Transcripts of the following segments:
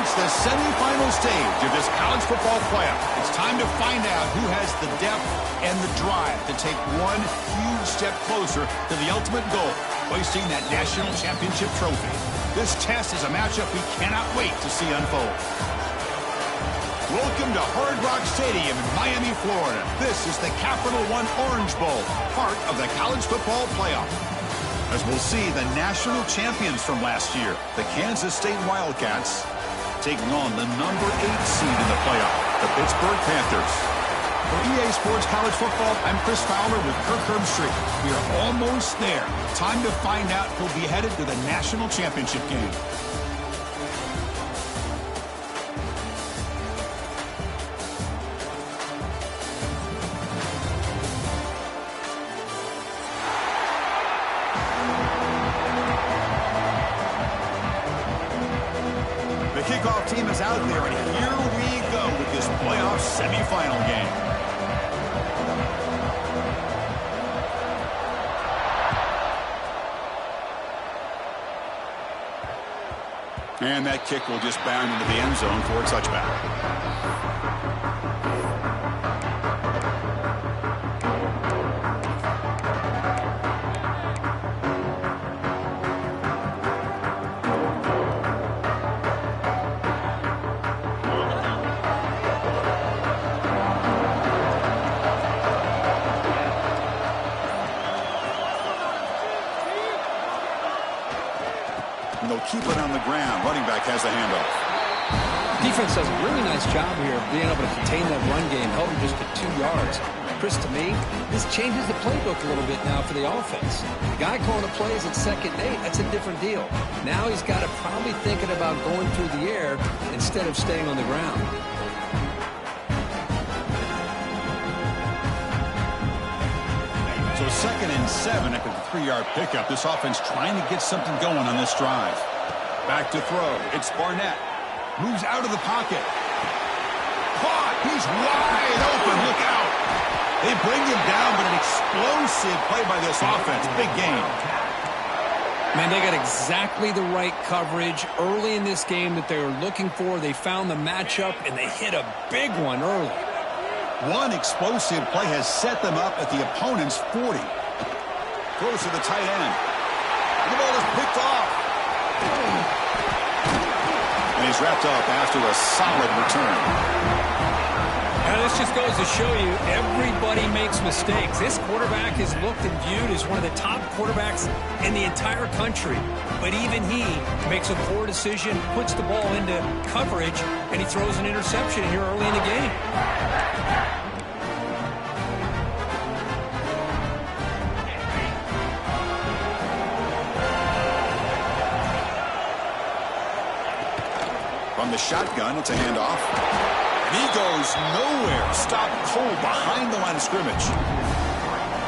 reach the semifinal stage of this college football playoff. It's time to find out who has the depth and the drive to take one huge step closer to the ultimate goal, hoisting that national championship trophy. This test is a matchup we cannot wait to see unfold. Welcome to Hard Rock Stadium in Miami, Florida. This is the Capital One Orange Bowl, part of the college football playoff. As we'll see the national champions from last year, the Kansas State Wildcats, taking on the number 8 seed in the playoff, the Pittsburgh Panthers. For EA Sports College Football, I'm Chris Fowler with Kirk Herbstreit. We are almost there. Time to find out who'll be headed to the national championship game. Kickoff team is out there, and here we go with this playoff semifinal game. And that kick will just bound into the end zone for a touchback. And they'll keep it on the ground. Running back has the handoff. Defense does a really nice job here of being able to contain that run game, held him just to 2 yards. Chris, to me, this changes the playbook a little bit now for the offense. The guy calling the plays at 2nd and 8, that's a different deal. Now he's got to probably thinking about going through the air instead of staying on the ground. So 2nd and 7 after the 3-yard pickup. This offense trying to get something going on this drive. Back to throw. It's Barnett. Moves out of the pocket. Caught. He's wide open. Look out. They bring him down, but an explosive play by this offense. Big game. Man, they got exactly the right coverage early in this game that they were looking for. They found the matchup, and they hit a big one early. One explosive play has set them up at the opponent's 40. Throws to the tight end. The ball is picked off. And he's wrapped up after a solid return. Now, this just goes to show you everybody makes mistakes. This quarterback is looked and viewed as one of the top quarterbacks in the entire country. But even he makes a poor decision, puts the ball into coverage, and he throws an interception here early in the game. From the shotgun, it's a handoff. And he goes nowhere. Stopped cold behind the line of scrimmage.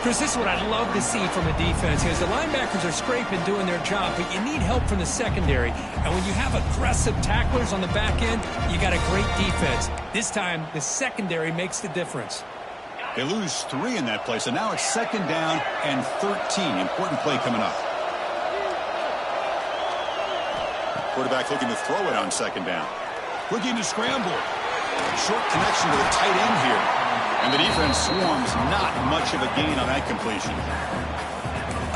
Chris, this is what I'd love to see from a defense, because the linebackers are scraping, doing their job, but you need help from the secondary. And when you have aggressive tacklers on the back end, you got a great defense. This time, the secondary makes the difference. They lose 3 in that play, so now it's 2nd down and 13. Important play coming up. Quarterback looking to throw it on 2nd down. Looking to scramble. Short connection to the tight end here. And the defense swarms, not much of a gain on that completion.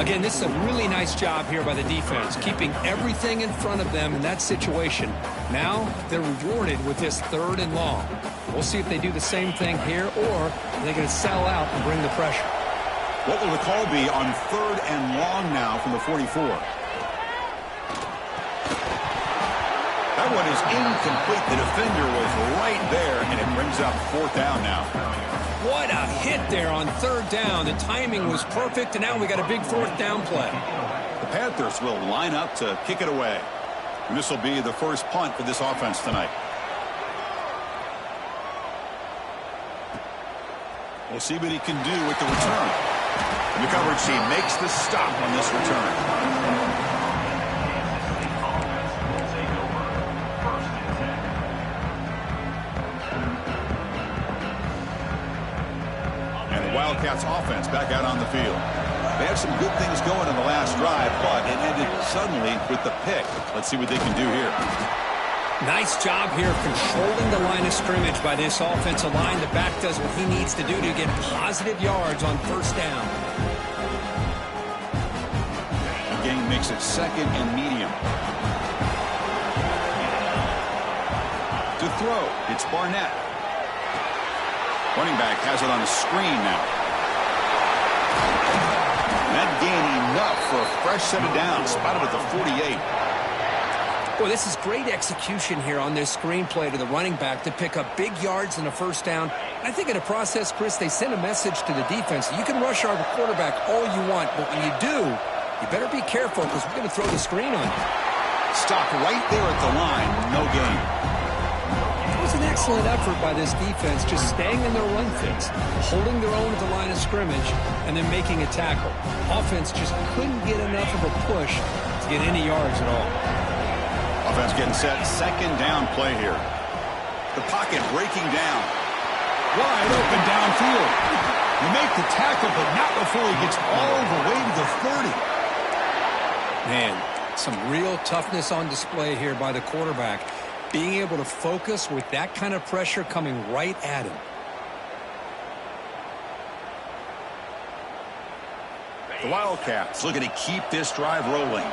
Again, this is a really nice job here by the defense, keeping everything in front of them in that situation. Now they're rewarded with this 3rd and long. We'll see if they do the same thing here, or they're going to sell out and bring the pressure. What will the call be on 3rd and long now from the 44? That one is incomplete. The defender was right there, and it brings up 4th down now. What a hit there on 3rd down. The timing was perfect, and now we got a big 4th down play. The Panthers will line up to kick it away. And this will be the first punt for this offense tonight. We'll see what he can do with the return. And the coverage team makes the stop on this return. Wildcats offense back out on the field. They had some good things going in the last drive, but it ended suddenly with the pick. Let's see what they can do here. Nice job here of controlling the line of scrimmage by this offensive line. The back does what he needs to do to get positive yards on first down. The game makes it second and medium. To throw, it's Barnett. Running back has it on a screen now. That gain enough for a fresh set of downs, spotted at the 48. Boy, this is great execution here on this screenplay to the running back to pick up big yards and a first down. I think in the process, Chris, they send a message to the defense. You can rush our quarterback all you want, but when you do, you better be careful because we're going to throw the screen on you. Stop right there at the line. No gain. It was an excellent effort by this defense, just staying in their run fix, holding their own at the line of scrimmage, and then making a tackle. Offense just couldn't get enough of a push to get any yards at all. Offense getting set. Second down play here. The pocket breaking down. Wide open downfield. You make the tackle, but not before he gets all the way to the 30. Man, some real toughness on display here by the quarterback. Being able to focus with that kind of pressure coming right at him. The Wildcats looking to keep this drive rolling.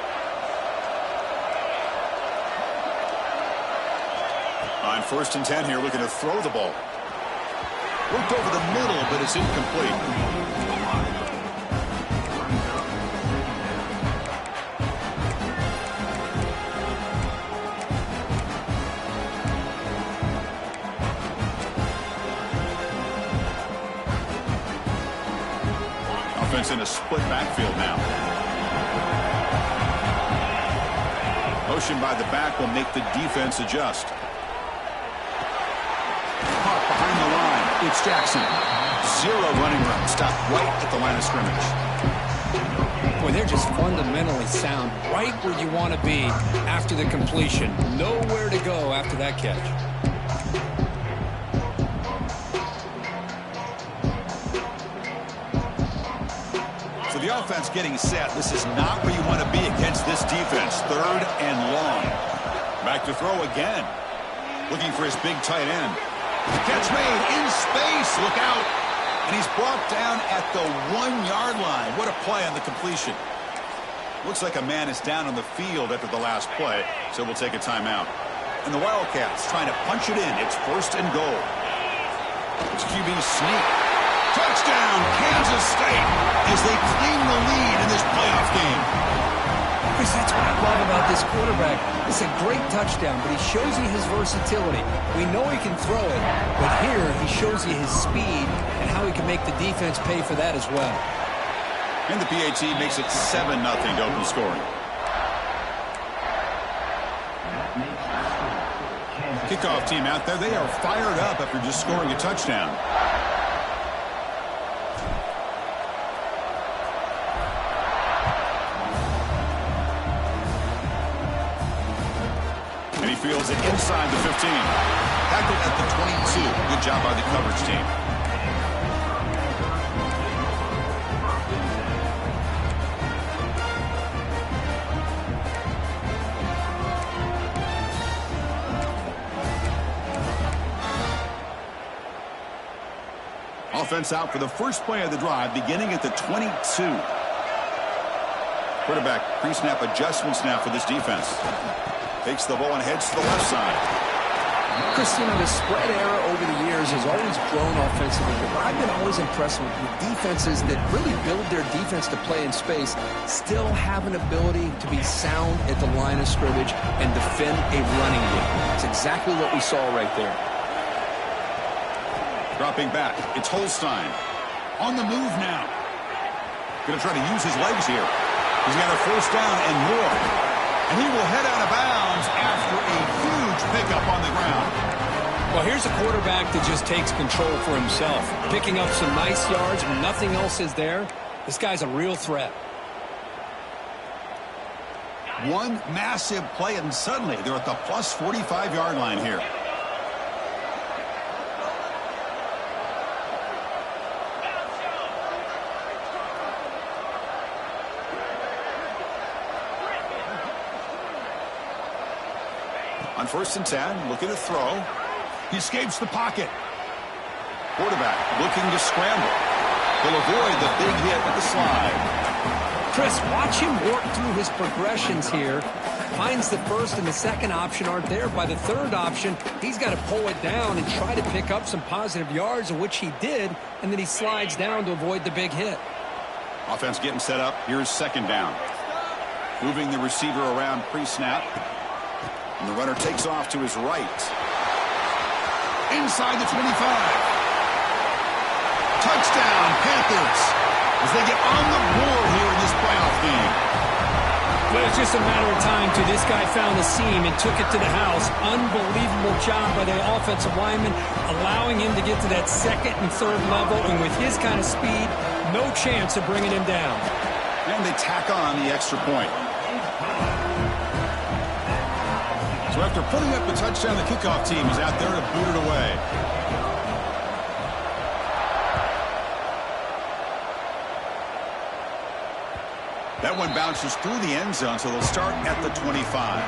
On 1st and 10 here, looking to throw the ball. Worked over the middle, but it's incomplete. Offense in a split backfield now. Motion by the back will make the defense adjust. Caught behind the line. It's Jackson. Zero running room. Stopped right at the line of scrimmage. Boy, they're just fundamentally sound right where you want to be after the completion. Nowhere to go after that catch. So the offense getting set. This is not where you want to be against this defense. 3rd and long. Back to throw again. Looking for his big tight end. Catch made in space. Look out. And he's brought down at the 1-yard line. What a play on the completion. Looks like a man is down on the field after the last play, so we'll take a timeout. And the Wildcats trying to punch it in. It's 1st and goal. It's QB sneak. Touchdown, Kansas State, as they claim the lead in this playoff game. Chris, that's what I love about this quarterback. It's a great touchdown, but he shows you his versatility. We know he can throw it, but here he shows you his speed and how he can make the defense pay for that as well. And the PAT makes it 7-0 to open scoring. Kickoff team out there, they are fired up after just scoring a touchdown. And he fields it inside the 15. Tackled at the 22. Good job by the coverage team. Offense out for the first play of the drive, beginning at the 22. Quarterback pre-snap adjustments now for this defense. Takes the ball and heads to the left side. Christina, the spread era over the years has always grown offensively, but I've been always impressed with defenses that really build their defense to play in space, still have an ability to be sound at the line of scrimmage and defend a running game. It's exactly what we saw right there. Dropping back, it's Holstein. On the move now. Going to try to use his legs here. He's got a first down and more. And he will head out of bounds after a huge pickup on the ground. Well, here's a quarterback that just takes control for himself. Picking up some nice yards when nothing else is there. This guy's a real threat. One massive play, and suddenly they're at the plus 45-yard line here. On 1st and 10, looking to throw. He escapes the pocket. Quarterback looking to scramble. He'll avoid the big hit with the slide. Chris, watch him work through his progressions here. Finds the first and the second option aren't there. By the third option, he's got to pull it down and try to pick up some positive yards, which he did, and then he slides down to avoid the big hit. Offense getting set up. Here's 2nd down. Moving the receiver around pre-snap. And the runner takes off to his right. Inside the 25. Touchdown, Panthers, as they get on the board here in this playoff game. Well, it's just a matter of time till this guy found a seam and took it to the house. Unbelievable job by the offensive lineman, allowing him to get to that 2nd and 3rd level, and with his kind of speed, no chance of bringing him down. And they tack on the extra point. So after putting up the touchdown, the kickoff team is out there to boot it away. That one bounces through the end zone, so they'll start at the 25.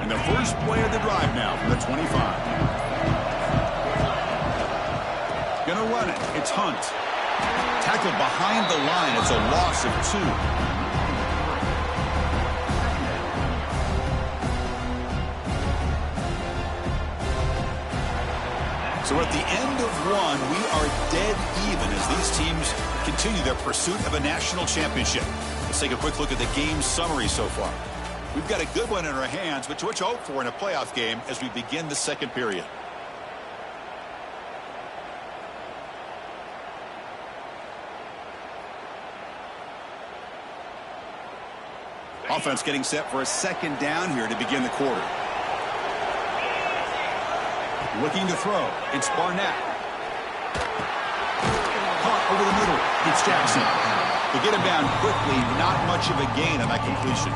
And the first play of the drive now from the 25. Gonna run it. It's Hunt. Tackled behind the line. It's a loss of 2. So at the end of 1, we are dead even as these teams continue their pursuit of a national championship. Let's take a quick look at the game summary so far. We've got a good one in our hands, but to what you hope for in a playoff game as we begin the 2nd period. Offense getting set for a 2nd down here to begin the quarter. Looking to throw. It's Barnett. Caught over the middle. It's Jackson. They get him down quickly. Not much of a gain on that completion.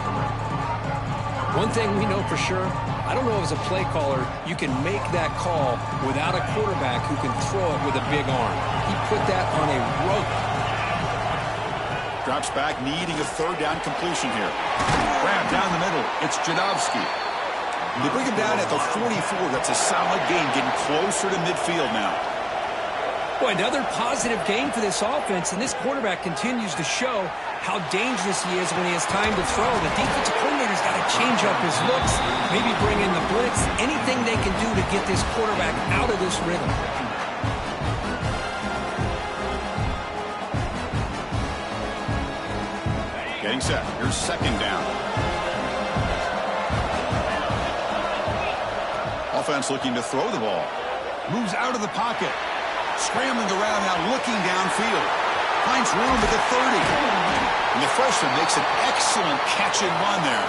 One thing we know for sure, I don't know as a play caller, you can make that call without a quarterback who can throw it with a big arm. He put that on a rope. Drops back, needing a 3rd down completion here. Grab down the middle. It's Jadovsky. They bring him down at the 44. That's a solid gain, getting closer to midfield now. Boy, another positive game for this offense, and this quarterback continues to show how dangerous he is when he has time to throw. The defensive coordinator's got to change up his looks, maybe bring in the blitz, anything they can do to get this quarterback out of this rhythm. Getting set. Here's 2nd down. Offense looking to throw the ball. Moves out of the pocket. Scrambling around now, looking downfield. Finds room at the 30. And the freshman makes an excellent catch and run there.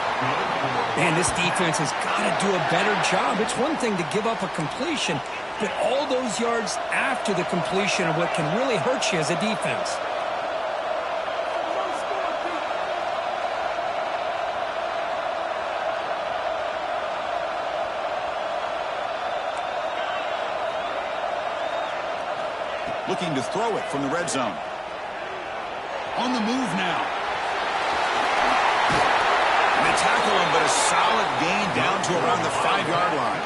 Man, this defense has got to do a better job. It's one thing to give up a completion, but all those yards after the completion are what can really hurt you as a defense. Looking to throw it from the red zone. On the move now. And they tackle him, but a solid gain down to around the 5-yard line.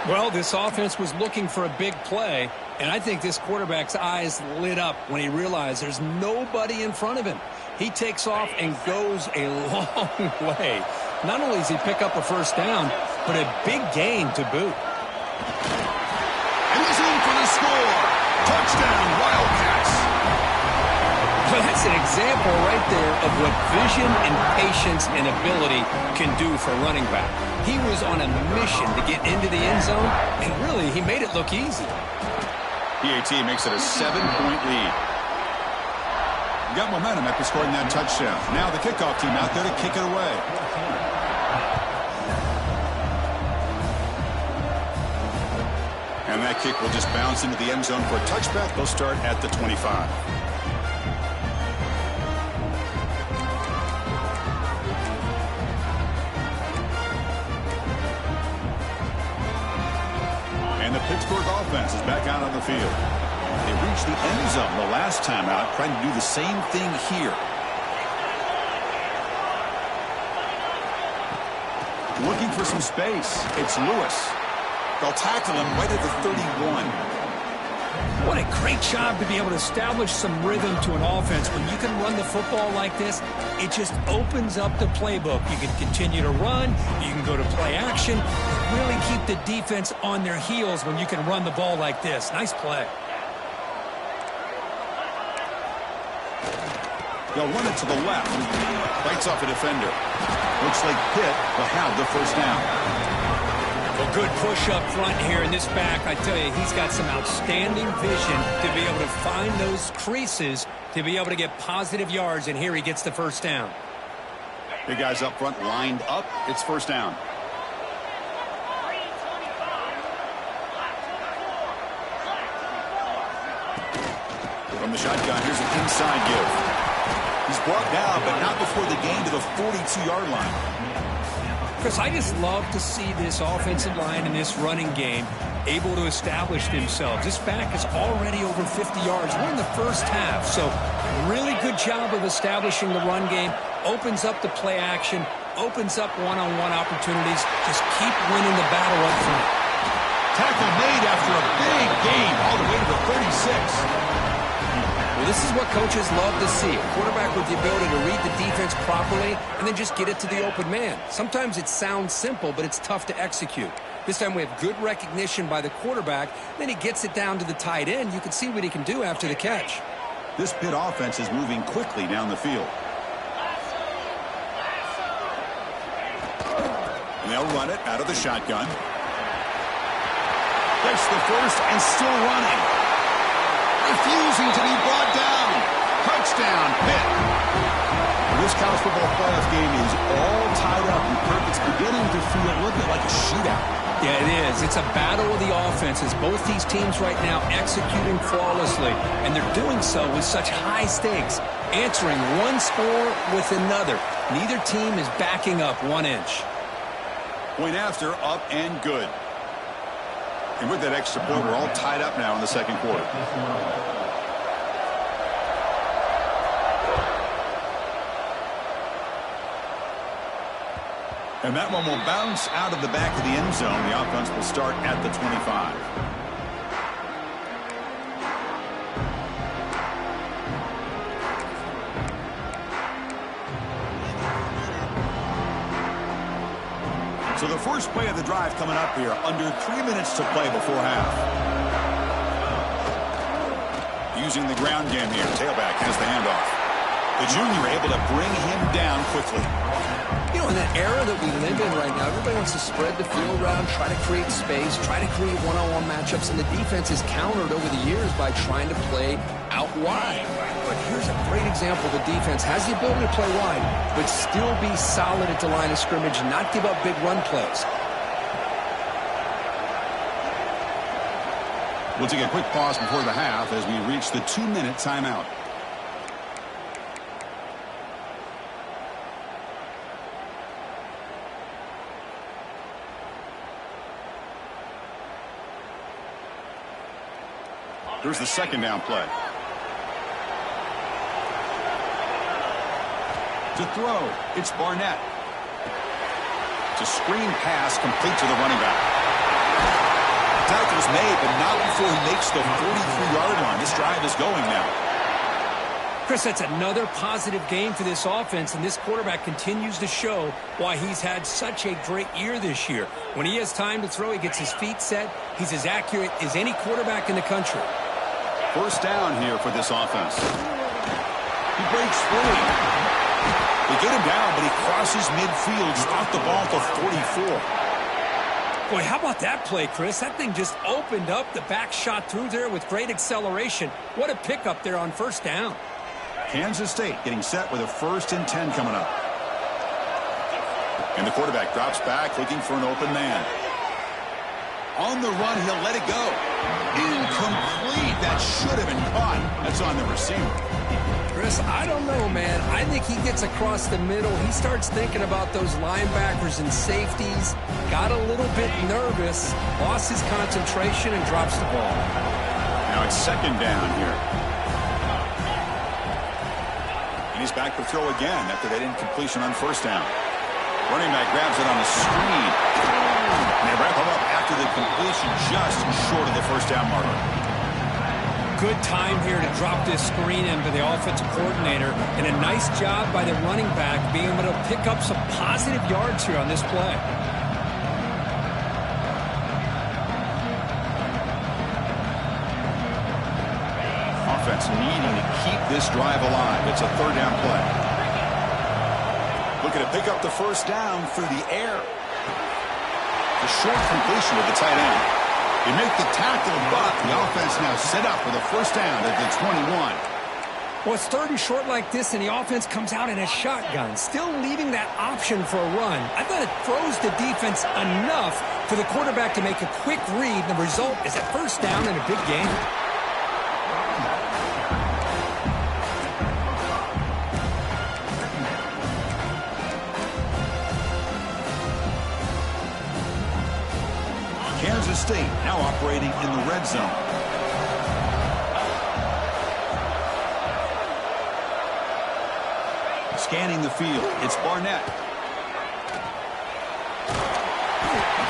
Well, this offense was looking for a big play, and I think this quarterback's eyes lit up when he realized there's nobody in front of him. He takes off and goes a long way. Not only does he pick up a 1st down, but a big gain to boot. And he's in for the score. Touchdown, Wildcats. Well, that's an example right there of what vision and patience and ability can do for a running back. He was on a mission to get into the end zone, and really, he made it look easy. PAT makes it a 7-point lead. Got momentum after scoring that touchdown. Now the kickoff team out there to kick it away. And that kick will just bounce into the end zone for a touchback. They'll start at the 25. And the Pittsburgh offense is back out on the field. They reached the end zone the last time out, trying to do the same thing here. Looking for some space. It's Lewis. They'll tackle him right at the 31. What a great job to be able to establish some rhythm to an offense. When you can run the football like this, it just opens up the playbook. You can continue to run. You can go to play action. Really keep the defense on their heels when you can run the ball like this. Nice play. They'll run it to the left. Bites off a defender. Looks like Pitt will have the first down. Well, good push up front here in this back. I tell you, he's got some outstanding vision to be able to find those creases, to be able to get positive yards, and here he gets the first down. Big guys up front lined up. It's first down. From the shotgun, here's an inside give. He's brought down, but not before the gain to the 42-yard line. Chris, I just love to see this offensive line in this running game able to establish themselves. This back is already over 50 yards. We're in the first half, so really good job of establishing the run game. Opens up the play action, opens up one-on-one opportunities. Just keep winning the battle up front. Tackle made after a big gain all the way to the 36. Well, this is what coaches love to see. A quarterback with the ability to read the defense properly and then just get it to the open man. Sometimes it sounds simple, but it's tough to execute. This time we have good recognition by the quarterback. Then he gets it down to the tight end. You can see what he can do after the catch. This Pitt offense is moving quickly down the field. And they'll run it out of the shotgun. Gets the first and still running. Refusing to be brought down. Touchdown, Pitt. This college football playoff game is all tied up, and Kirk, it's beginning to feel a little bit like a shootout. Yeah, it is. It's a battle of the offenses. Both these teams right now executing flawlessly, and they're doing so with such high stakes, answering one score with another. Neither team is backing up 1 inch. Point after, up and good. And with that extra point, we're all tied up now in the second quarter. And that one will bounce out of the back of the end zone. The offense will start at the 25. So the first play of the drive coming up here. Under 3 minutes to play before half. Using the ground game here. Tailback has the handoff. The junior able to bring him down quickly. You know, in that era that we live in right now, everybody wants to spread the field around, try to create space, try to create one-on-one matchups, and the defense is countered over the years by trying to play out wide. But here's a great example. The defense has the ability to play wide, but still be solid at the line of scrimmage and not give up big run plays. We'll take a quick pause before the half as we reach the 2-minute timeout. Here's the second down play. To throw, it's Barnett. It's a screen pass complete to the running back. Tackle's made, but not before he makes the 43-yard line. This drive is going now. Chris, that's another positive game for this offense, and this quarterback continues to show why he's had such a great year this year. When he has time to throw, he gets his feet set. He's as accurate as any quarterback in the country. First down here for this offense. He breaks free. They get him down, but he crosses midfield, stopped the ball to 44. Boy, how about that play, Chris? That thing just opened up. The back shot through there with great acceleration. What a pickup there on first down. Kansas State getting set with a 1st and 10 coming up. And the quarterback drops back looking for an open man. On the run, he'll let it go. Incomplete. That should have been caught. That's on the receiver. Chris, I don't know, man. I think he gets across the middle. He starts thinking about those linebackers and safeties. Got a little bit nervous, lost his concentration, and drops the ball. Now it's second down here. And he's back to throw again after that incompletion on first down. Running back grabs it on the screen. And they wrap him up after the completion just short of the first down marker. Good time here to drop this screen in for the offensive coordinator, and a nice job by the running back being able to pick up some positive yards here on this play. Offense needing to keep this drive alive. It's a third down play. Looking to pick up the first down through the air. The short completion to the tight end. They make the tackle, but the offense now set up with a first down at the 21. Well, it's third and short like this, and the offense comes out in a shotgun, still leaving that option for a run. I thought it throws the defense enough for the quarterback to make a quick read. The result is a first down in a big game. Kansas State now operating in the red zone. Scanning the field, it's Barnett.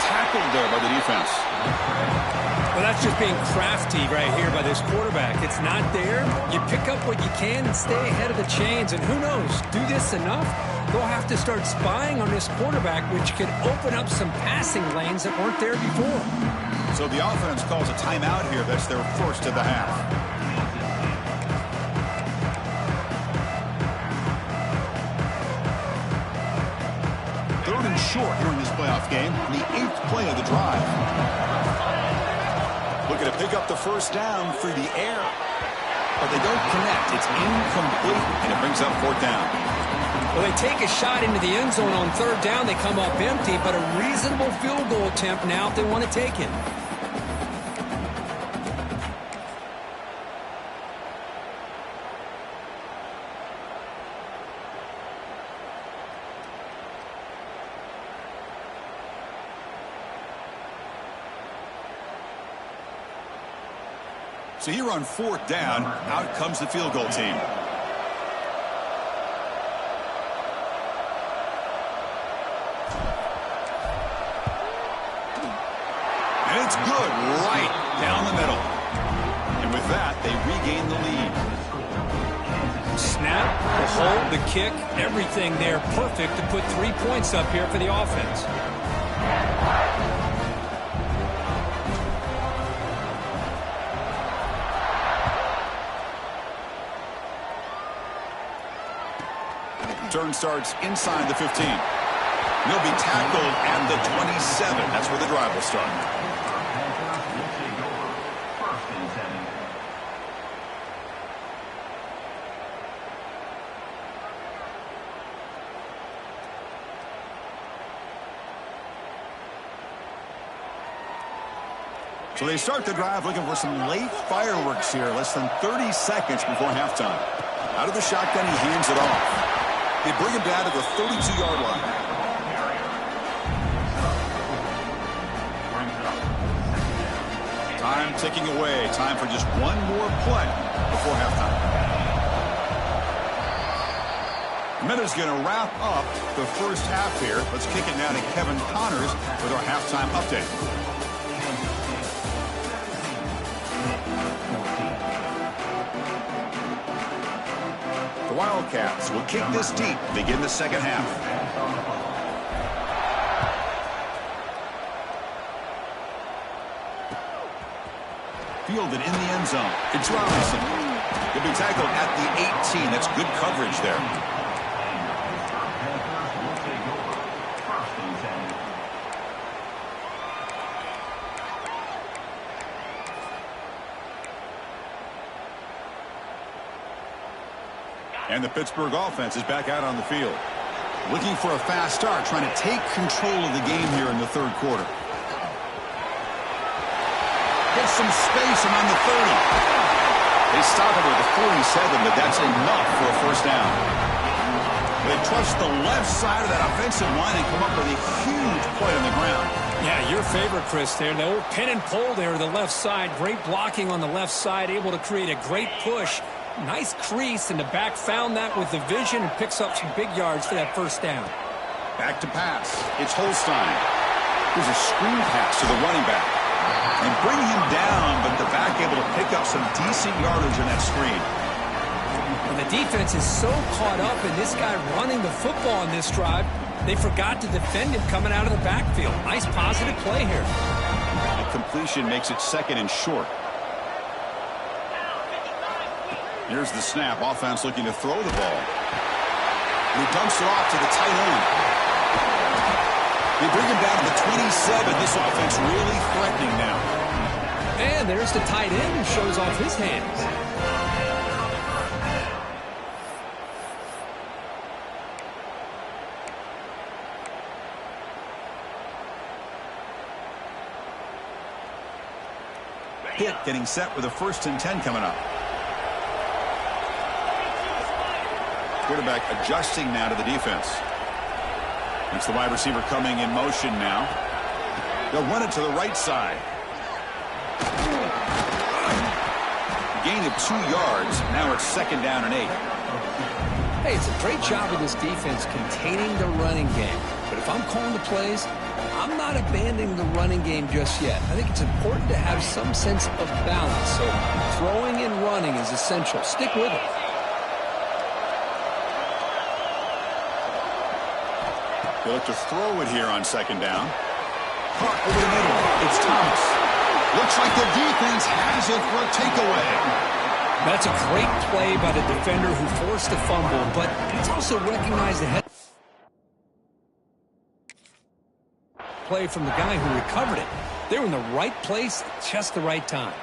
Tackled there by the defense. Well, that's just being crafty right here by this quarterback. It's not there. You pick up what you can and stay ahead of the chains. And who knows, do this enough, they'll have to start spying on this quarterback, which could open up some passing lanes that weren't there before. So the offense calls a timeout here. That's their first of the half. Third and short here in this playoff game, the 8th play of the drive. Looking to pick up the first down through the air. But they don't connect. It's incomplete, and it brings up fourth down. Well, they take a shot into the end zone on third down. They come up empty, but a reasonable field goal attempt now if they want to take it. So here on fourth down, out comes the field goal team. And it's good right down the middle. And with that, they regain the lead. Snap, the hold, the kick, everything there perfect to put 3 points up here for the offense. Turn starts inside the 15. He'll be tackled at the 27. That's where the drive will start. So they start the drive looking for some late fireworks here. Less than 30 seconds before halftime. Out of the shotgun, he hands it off. They bring him down to the 32-yard line. Time ticking away. Time for just one more play before halftime. Minuta's going to wrap up the first half here. Let's kick it now to Kevin Connors with our halftime update. The Wildcats will kick this deep, begin the second half. Fielded in the end zone. It's Robinson. He'll be tackled at the 18. That's good coverage there. And the Pittsburgh offense is back out on the field. Looking for a fast start, trying to take control of the game here in the third quarter. Gets some space around the 30. They stop him with the 47, but that's enough for a first down. They trust the left side of that offensive line and come up with a huge play on the ground. Yeah, your favorite, Chris, there. The old pin and pull there to the left side. Great blocking on the left side, able to create a great push. Nice crease, and the back found that with the vision and picks up some big yards for that first down. Back to pass. It's Holstein. Here's a screen pass to the running back. And bring him down, but the back able to pick up some decent yardage in that screen. And the defense is so caught up in this guy running the football on this drive, they forgot to defend him coming out of the backfield. Nice positive play here. The completion makes it second and short. Here's the snap. Offense looking to throw the ball. And he dumps it off to the tight end. They bring him down to the 27. This offense really threatening now. And there's the tight end who shows off his hands. Pitt getting set with a 1st and 10 coming up. Quarterback adjusting now to the defense. It's the wide receiver coming in motion now. They'll run it to the right side. Gain of 2 yards. Now it's 2nd down and 8. Hey, it's a great job of this defense containing the running game. But if I'm calling the plays, I'm not abandoning the running game just yet. I think it's important to have some sense of balance. So throwing and running is essential. Stick with it. They look to throw it here on 2nd down. Caught over the middle. It's Thomas. Looks like the defense has it for a takeaway. That's a great play by the defender who forced the fumble, but it's also recognized the head play from the guy who recovered it. They were in the right place at just the right time.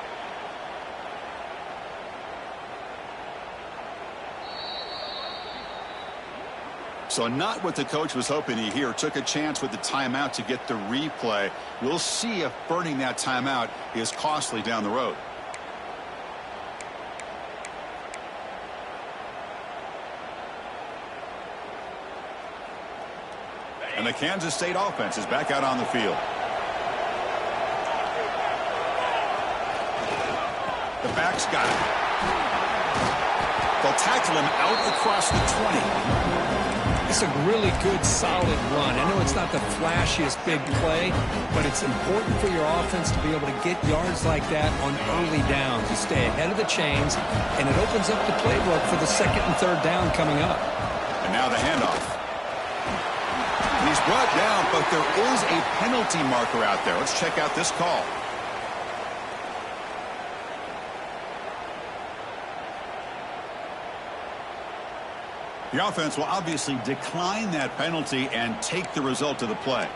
So not what the coach was hoping to hear. Took a chance with the timeout to get the replay. We'll see if burning that timeout is costly down the road. And the Kansas State offense is back out on the field. The back's got it. They'll tackle him out across the 20. It's a really good, solid run. I know it's not the flashiest big play, but it's important for your offense to be able to get yards like that on early downs. You stay ahead of the chains, and it opens up the playbook for the 2nd and 3rd down coming up. And now the handoff. And he's brought down, but there is a penalty marker out there. Let's check out this call. The offense will obviously decline that penalty and take the result of the play.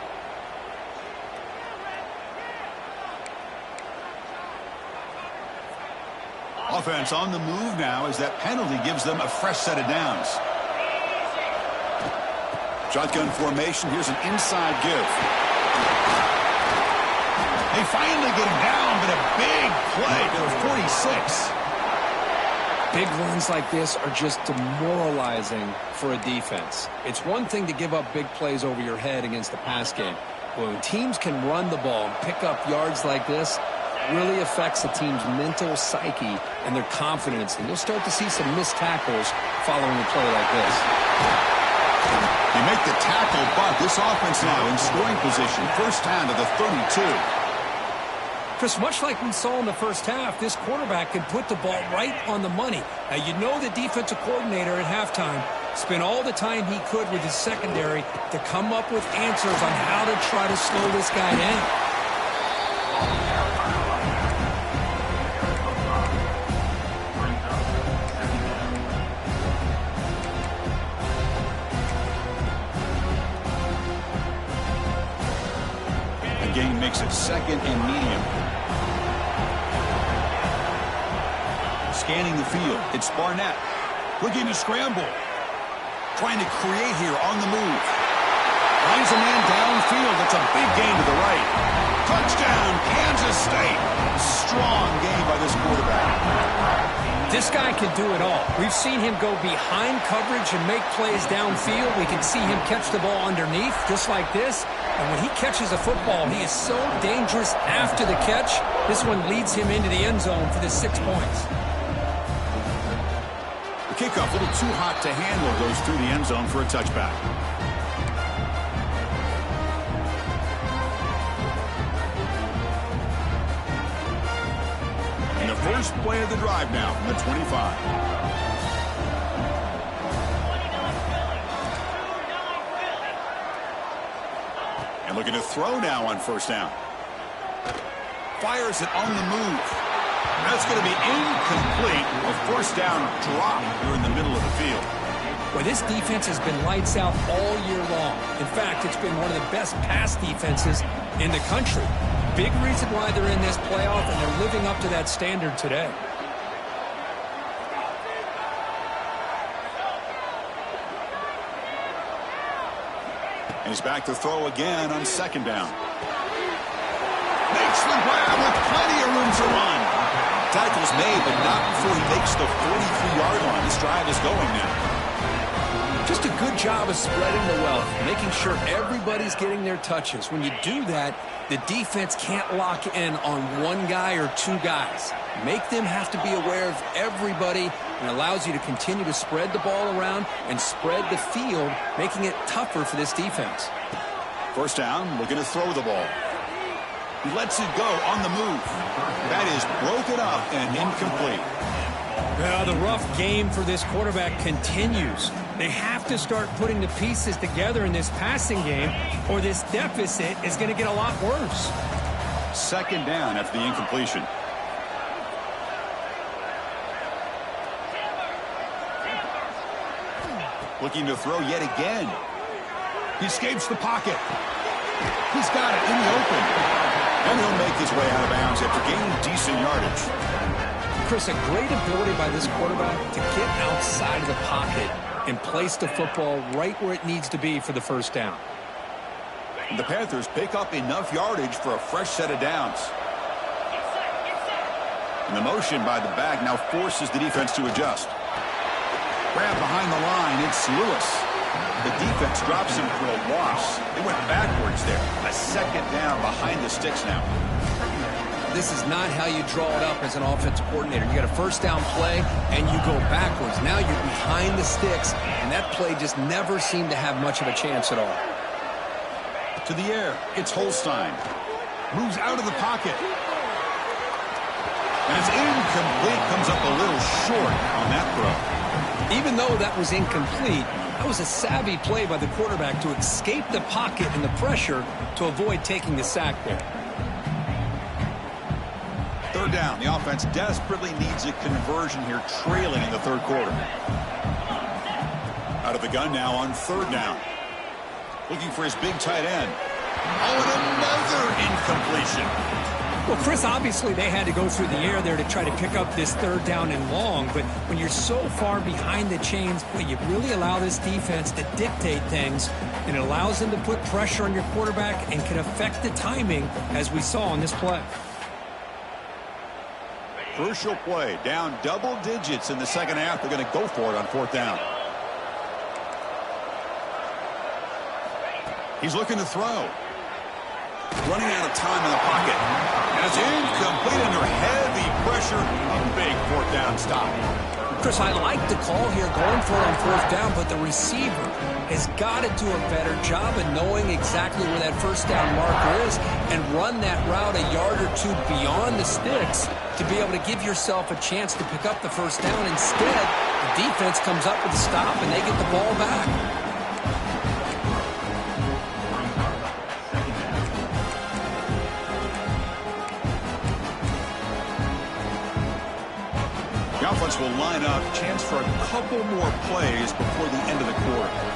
Offense on the move now as that penalty gives them a fresh set of downs. Shotgun formation. Here's an inside give. They finally get him down, but a big play to the 46. Big runs like this are just demoralizing for a defense. It's one thing to give up big plays over your head against the pass game. But when teams can run the ball and pick up yards like this, it really affects the team's mental psyche and their confidence. And you'll start to see some missed tackles following a play like this. You make the tackle, but this offense now in scoring position. 1st down to the 32. Chris, much like we saw in the first half, this quarterback can put the ball right on the money. Now, you know the defensive coordinator at halftime spent all the time he could with his secondary to come up with answers on how to try to slow this guy down. The game makes it 2nd and medium. Scanning the field. It's Barnett. Looking to scramble. Trying to create here on the move. Finds a man downfield. That's a big gain to the right. Touchdown, Kansas State. Strong game by this quarterback. This guy can do it all. We've seen him go behind coverage and make plays downfield. We can see him catch the ball underneath, just like this. And when he catches a football, he is so dangerous after the catch. This one leads him into the end zone for the 6 points. The kickoff, a little too hot to handle, goes through the end zone for a touchback. First play of the drive now from the 25. And looking to throw now on first down. Fires it on the move. That's going to be incomplete. A first down drop here in the middle of the field. Well, this defense has been lights out all year long. In fact, it's been one of the best pass defenses in the country. Big reason why they're in this playoff, and they're living up to that standard today. And he's back to throw again on second down. Makes the grab with plenty of room to run. Tackle's made, but not before he makes the 43-yard line. This drive is going now. Just a good job of spreading the wealth, making sure everybody's getting their touches. When you do that, the defense can't lock in on one guy or two guys. Make them have to be aware of everybody, and allows you to continue to spread the ball around and spread the field, making it tougher for this defense. First down, looking to throw the ball. He lets it go on the move. That is broken up and incomplete. Well, the rough game for this quarterback continues. They have to start putting the pieces together in this passing game, or this deficit is going to get a lot worse. Second down after the incompletion. Looking to throw yet again. He escapes the pocket. He's got it in the open. And he'll make his way out of bounds after gaining decent yardage. Chris, a great ability by this quarterback to get outside of the pocket and place the football right where it needs to be for the first down. And the Panthers pick up enough yardage for a fresh set of downs. And the motion by the back now forces the defense to adjust. Grab behind the line, it's Lewis. The defense drops him for a loss. They went backwards there. A second down behind the sticks now. This is not how you draw it up as an offensive coordinator. You got a first down play, and you go backwards. Now you're behind the sticks, and that play just never seemed to have much of a chance at all. To the air, it's Holstein. Moves out of the pocket. And it's incomplete. Comes up a little short on that throw. Even though that was incomplete, that was a savvy play by the quarterback to escape the pocket and the pressure to avoid taking the sack there. Third down. The offense desperately needs a conversion here, trailing in the third quarter. Out of the gun now on third down. Looking for his big tight end. Oh, and another incompletion. Well, Chris, obviously they had to go through the air there to try to pick up this third down and long, but when you're so far behind the chains, boy, you really allow this defense to dictate things, and it allows them to put pressure on your quarterback and can affect the timing, as we saw on this play. Crucial play, down double digits in the second half. They're going to go for it on fourth down. He's looking to throw. Running out of time in the pocket. And it's incomplete under heavy pressure. A big fourth down stop. Chris, I like the call here going for it on fourth down, but the receiver has got to do a better job of knowing exactly where that first down marker is and run that route a yard or two beyond the sticks to be able to give yourself a chance to pick up the first down. Instead, the defense comes up with a stop and they get the ball back. The offense will line up, chance for a couple more plays before the end of the quarter.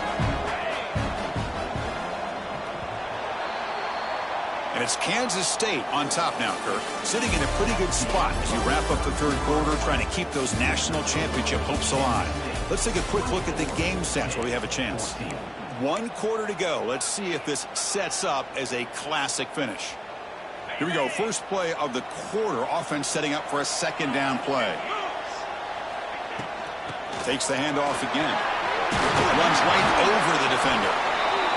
And it's Kansas State on top now, Kirk. Sitting in a pretty good spot as you wrap up the third quarter, trying to keep those national championship hopes alive. Let's take a quick look at the game sets where we have a chance. 1 quarter to go. Let's see if this sets up as a classic finish. Here we go. First play of the quarter. Offense setting up for a second down play. Takes the handoff again. Runs right over the defender.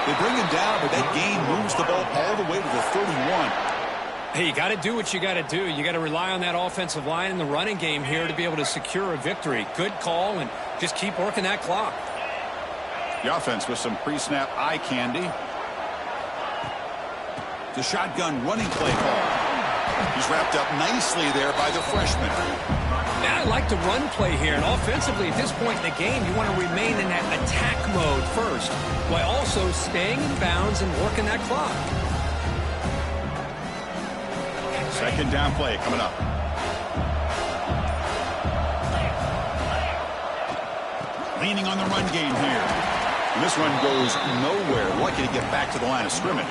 They bring him down, but that gain moves the ball all the way to the 31. Hey, you got to do what you got to do. You got to rely on that offensive line in the running game here to be able to secure a victory. Good call, and just keep working that clock. The offense with some pre-snap eye candy. The shotgun running play call. He's wrapped up nicely there by the freshman. Yeah, I like the run play here, and offensively at this point in the game, you want to remain in that attack mode first, while also staying in bounds and working that clock. Second down play coming up. Leaning on the run game here. And this one goes nowhere. Lucky to get back to the line of scrimmage.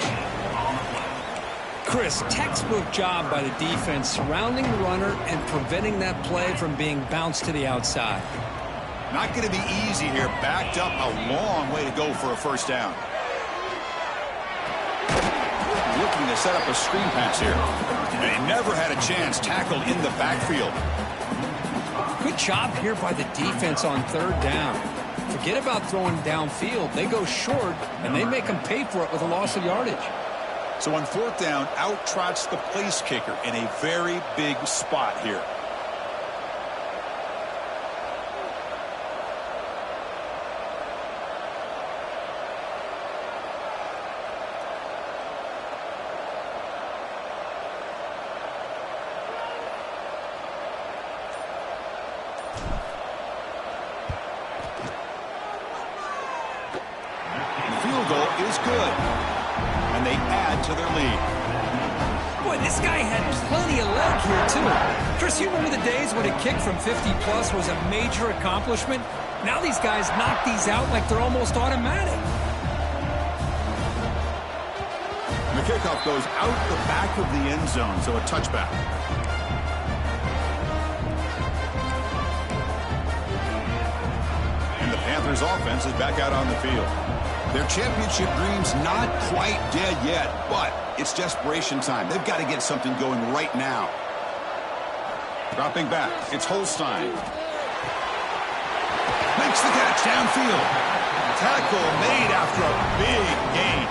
Chris, textbook job by the defense surrounding the runner and preventing that play from being bounced to the outside. Not going to be easy here. Backed up a long way to go for a first down. Looking to set up a screen pass here. And he never had a chance tackled in the backfield. Good job here by the defense on third down. Forget about throwing downfield. They go short, and they make them pay for it with a loss of yardage. So on fourth down, out trots the place kicker in a very big spot here. Field goal is good, and they add to their lead. Boy, this guy had plenty of leg here, too. Chris, you remember the days when a kick from 50-plus was a major accomplishment? Now these guys knock these out like they're almost automatic. And the kickoff goes out the back of the end zone, so a touchback. And the Panthers offense is back out on the field. Their championship dream's not quite dead yet, but it's desperation time. They've got to get something going right now. Dropping back, it's Holstein. Makes the catch downfield. Tackle made after a big gain.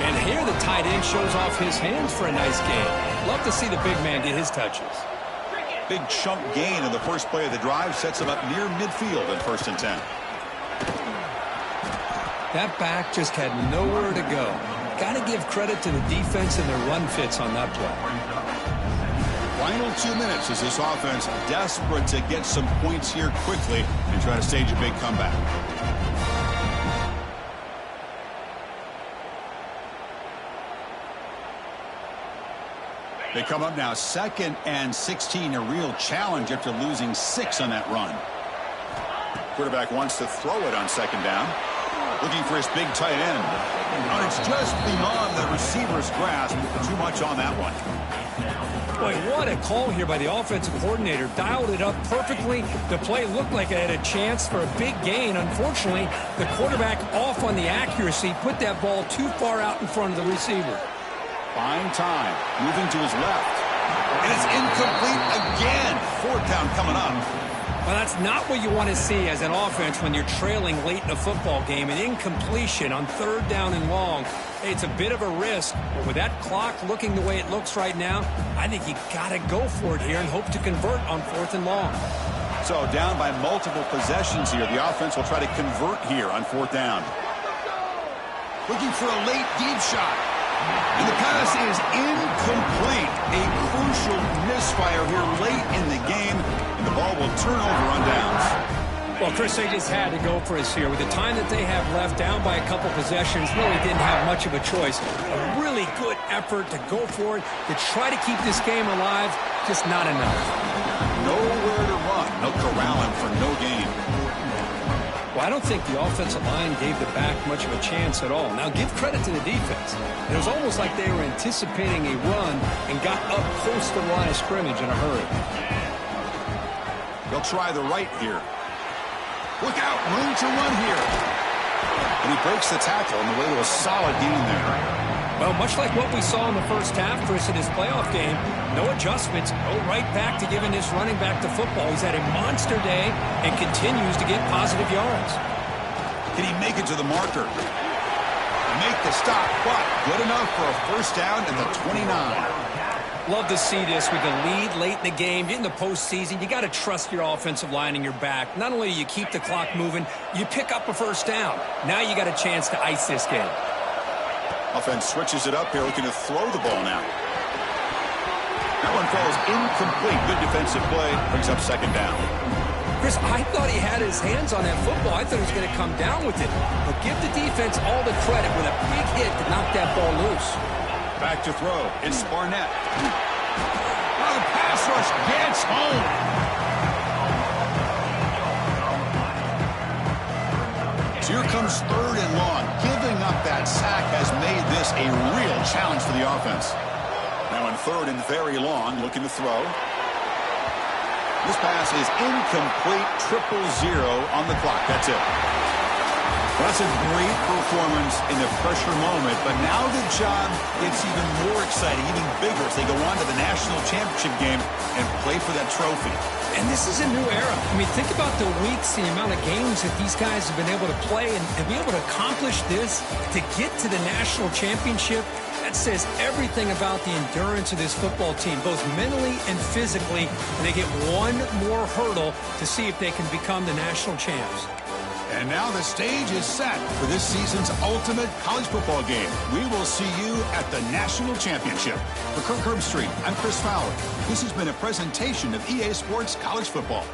And here the tight end shows off his hands for a nice gain. Love to see the big man get his touches. Big chunk gain in the first play of the drive sets him up near midfield in 1st and 10. That back just had nowhere to go. Got to give credit to the defense and their run fits on that play. Final 2 minutes as this offense desperate to get some points here quickly and try to stage a big comeback. They come up now 2nd and 16, a real challenge after losing 6 on that run. Quarterback wants to throw it on 2nd down. Looking for his big tight end. And it's just beyond the receiver's grasp. Too much on that one. Boy, what a call here by the offensive coordinator. Dialed it up perfectly. The play looked like it had a chance for a big gain. Unfortunately, the quarterback off on the accuracy, put that ball too far out in front of the receiver. Fine time. Moving to his left. And it's incomplete again. 4th down coming up. Well, that's not what you want to see as an offense when you're trailing late in a football game. An incompletion on 3rd down and long. Hey, it's a bit of a risk, but with that clock looking the way it looks right now, I think you got to go for it here and hope to convert on 4th and long. So down by multiple possessions here. The offense will try to convert here on 4th down. Looking for a late deep shot. And the pass is incomplete. A crucial misfire here late in the game. And the ball will turn over on downs. Well, Chris, they just had to go for us here. With the time that they have left, down by a couple possessions, really didn't have much of a choice. A really good effort to go for it, to try to keep this game alive, just not enough. Nowhere to run. They'll corral him for no gain. Well, I don't think the offensive line gave the back much of a chance at all. Now, give credit to the defense. It was almost like they were anticipating a run and got up close to the line of scrimmage in a hurry. They'll try the right here. Look out, room to run here. And he breaks the tackle on the way to a solid gain there. Well, much like what we saw in the first half, Chris, in his playoff game, no adjustments, go right back to giving this running back to football. He's had a monster day and continues to get positive yards. Can he make it to the marker? Make the stop, but good enough for a first down at the 29. Love to see this with the lead late in the game. In the postseason, you got to trust your offensive line and your back. Not only do you keep the clock moving, you pick up a first down. Now you got a chance to ice this game. Offense switches it up here, looking to throw the ball now. That one falls incomplete. Good defensive play. Brings up second down. Chris, I thought he had his hands on that football. I thought he was going to come down with it. But give the defense all the credit with a big hit to knock that ball loose. Back to throw. It's Barnett. Oh, the pass rush gets home. So here comes third and long. Giving up that sack has made this a real challenge for the offense. Now in third and very long, looking to throw. This pass is incomplete, 0-0 on the clock. That's it. Well, that's a great performance in the pressure moment, but now the job gets even more exciting, even bigger as they go on to the national championship game and play for that trophy. And this is a new era. I mean, think about the weeks, the amount of games that these guys have been able to play and be able to accomplish this, to get to the national championship. That says everything about the endurance of this football team, both mentally and physically. And they get one more hurdle to see if they can become the national champs. And now the stage is set for this season's ultimate college football game. We will see you at the national championship. For Kirk Herbstreit, I'm Chris Fowler. This has been a presentation of EA Sports College Football.